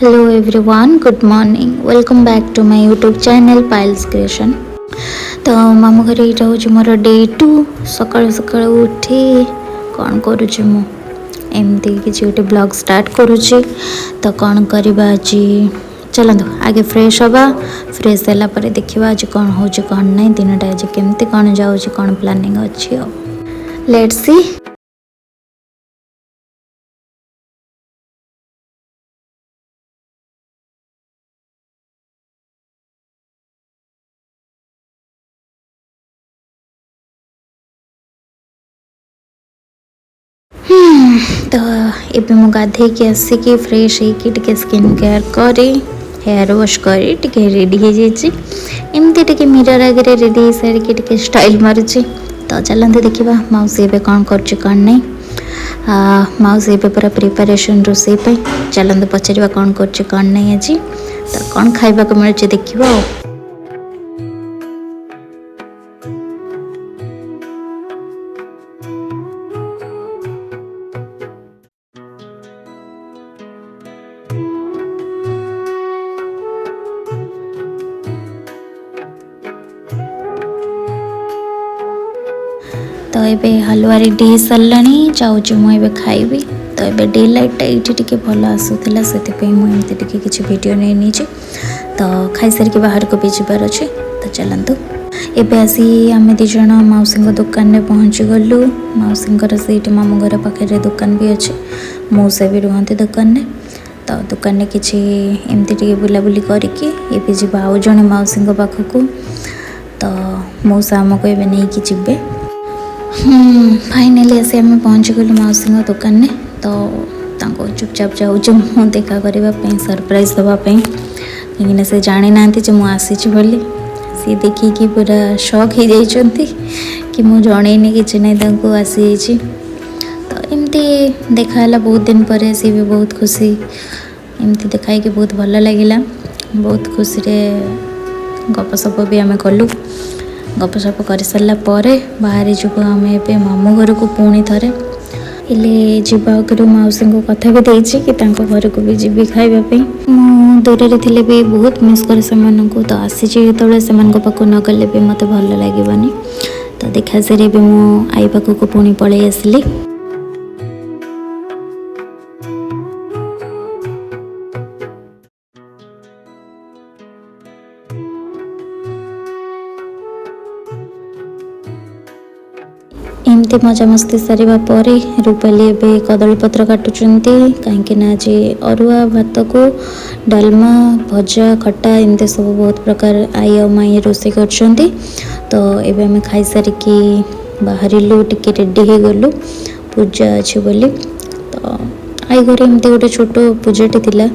Hello everyone, good morning. Welcome back to my YouTube channel Piles Creation. तो मामू घर यहाँ हूँ मोर डे 2 सकाल सकाल उठी कौन करुँच एमती किसी गोटे ब्लॉग स्टार्ट करुँची तो कौन करवा आज चलतु आगे फ्रेश हवा फ्रेश है देखा आज कौन हो कौन नहीं दिनटा आज केमती कौन जाऊँ कौन प्लानिंग अच्छी लेट्स सी। तो ये मु गाधे आसिकी फ्रेश होके स्किन केयर करी हेयर वाश करी टिके रेडी हो जामती टिके मिरर आगे रेडी हो सारी टिके स्टाइल मारुची। तो चलते देखा मौसी ए कौन कर कौन नहीं मौसी ए पूरा प्रिपरेशन रोसे चलते पचार कौन कर कौन नहीं आज तो कौन खाइबा मिलूँ देखा। तो ये हलवा रेडी हो सारा जाऊँ मुझे खाइबी। तो ये डे लाइटा ये भल आसूला से मुझे किसी वीडियो नहीं नीचे तो खाई सारिक बाहर को भी जबार अच्छे। तो चलतु एबे आसी आम दीज मौसी दुकान में पहुँची गलु। मौसी से मामू घर पाखे दुकान भी अच्छे मौसा भी रुहती दुकान में। तो दुकान में किसी एमती बुलाबुली करके जा आउ जड़े मौसी पाखक तो मौसा आमको ए नहीं कि जी फाइनाली आसी आम पहुँची गलु मौसी दुकान में। तो चुपचाप जाऊँ मु देखा करने सरप्राइज देवाई कहीं से जानी ना मुझे सी देखिकी पूरा शॉक हो जाती कि मुझे जनईनी कि नहीं आसी। तो एमती देखाला बहुत दिन पर सी भी बहुत खुशी एमती देखाई कि बहुत भल लगिला बहुत खुशी गपसप भी आम कलु। गपसप कर सारा बाहरी जीव आम ए मामू घर को पुणी थे इले जाकर मौसी को कथा भी देती कि घर को भी जी खावाई मु दूर थे भी बहुत मिस कर तो आसी जो से पाक न गले भी मत भल लगे। तो देखा सारे भी मु आई पाखक पुणी पलि आसली। एमती मजामस्ती सारा पर रूपाली ए कदली पत्र काटुंट कहीं आज अरुआ भात को डालमा भजा खटा एमती सब बहुत प्रकार आई और माई रोसे कर। तो ये आम खाई सारिकी बाहरलु टिके रेडी हो गलु पूजा अच्छे बोली। तो आई घर एमती गोटे छोट पूजाटी थिला।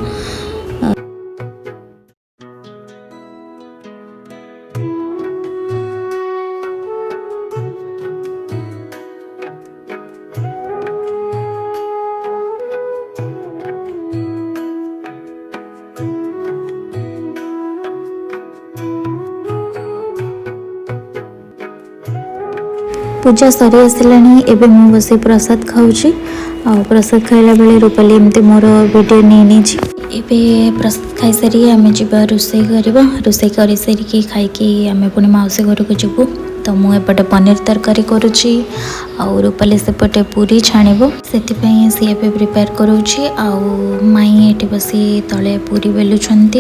पूजा सरी आसला एबे मु बसे प्रसाद खाऊची आ प्रसाद खाइला बेले रूपाली एमती मोर वीडियो नहीं एबे प्रसाद खाई सारी आम जा रोसई करवा रोसई कर सारिकी खाई आम पुणी मौसी घर को जीवु। तो मुझे पनीर तरकारी करुच्ची आउ रूपाली सेपटे पूरी छाणव से सी ए प्रिपेयर करुच्ची आउ माई ये बसी तले पूरी बेलुंट।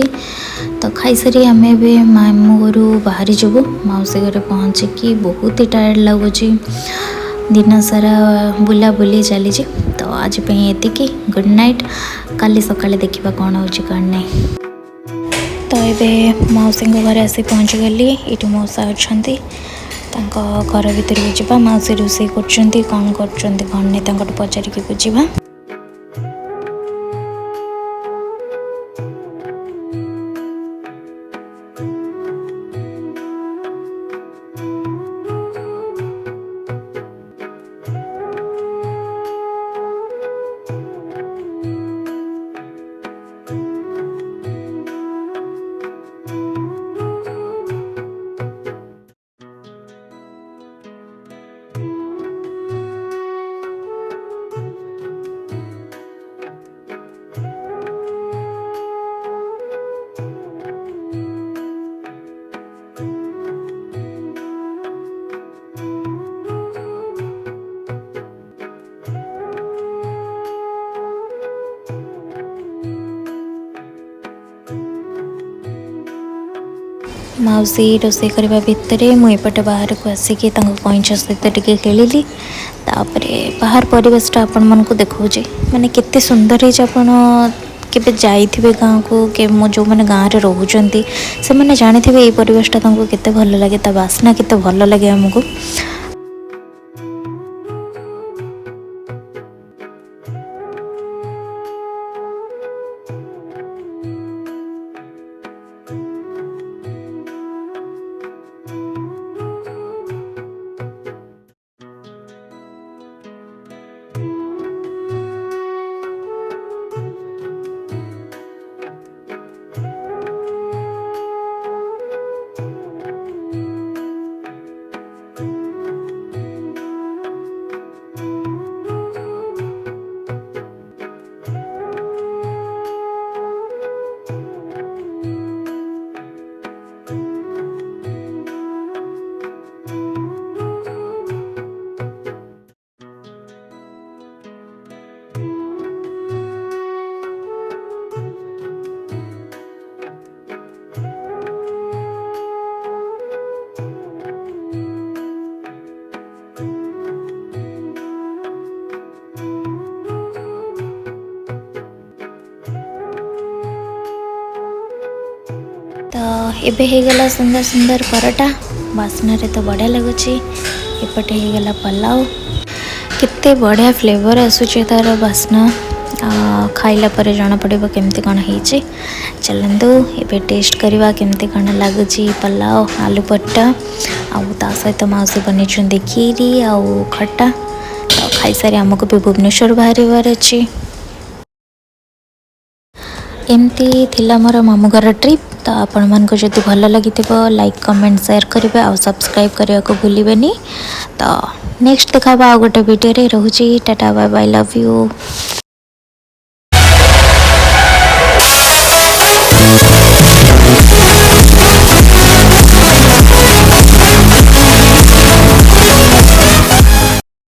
तो खाई सारी आम ए मामू घर बाहरी जीवु मौसी घर पहुँचिकी बहुत ही टायर्ड लगुच दिन सारा बुला बुली चली। तो आज ये गुड नाइट काली सकाଳେ देखा कौन हो कौन नहीं। तो ये मौसी घर आसी पहुँची गली ये मौसा अच्छा घर भर जावा मौसी रोसे कर कौन कर पचारिकी बुझा। माउसी रोषे करने भितर मुझे बाहर को आसिक कईच सहित टे खेलिली तापर बाहर परिवेशटा आपण मन को देखा माने केते सुंदर केबे जाइथिबे गाँव को के जो मैंने गाँव में रोचंती से मैंने जानी ये परिवेशटा केते भल लगे ता बास्ना केते भल लगे आमको। तो एबे हो गला सुंदर सुंदर परोटा बास्ना रे तो बढ़िया लगुच। एपटे हो गला पलाव केते बढ़िया फ्लेवर आसूचे तार बास्ना खाइला पर जना पड़िबो केमती कौन होइचे। चलंतु एबे टेस्ट करवा केमती कौन लगुच पलाव आलू पट्टा आउ ता सहित मौसी बनी खीरी आउ खट्टा। तो खाई सारी आमको भी भुवनेश्वर बाहर अच्छी एमती थिला मोर मामू घर ट्रिप। तो आपण मन को जदि भल लगी लाइक कमेंट शेयर करेंगे आ सब्सक्राइब करने को भूलिबेनी। तो नेक्स्ट देखा आ गोटे वीडियो रे रहूची tata bye bye love you.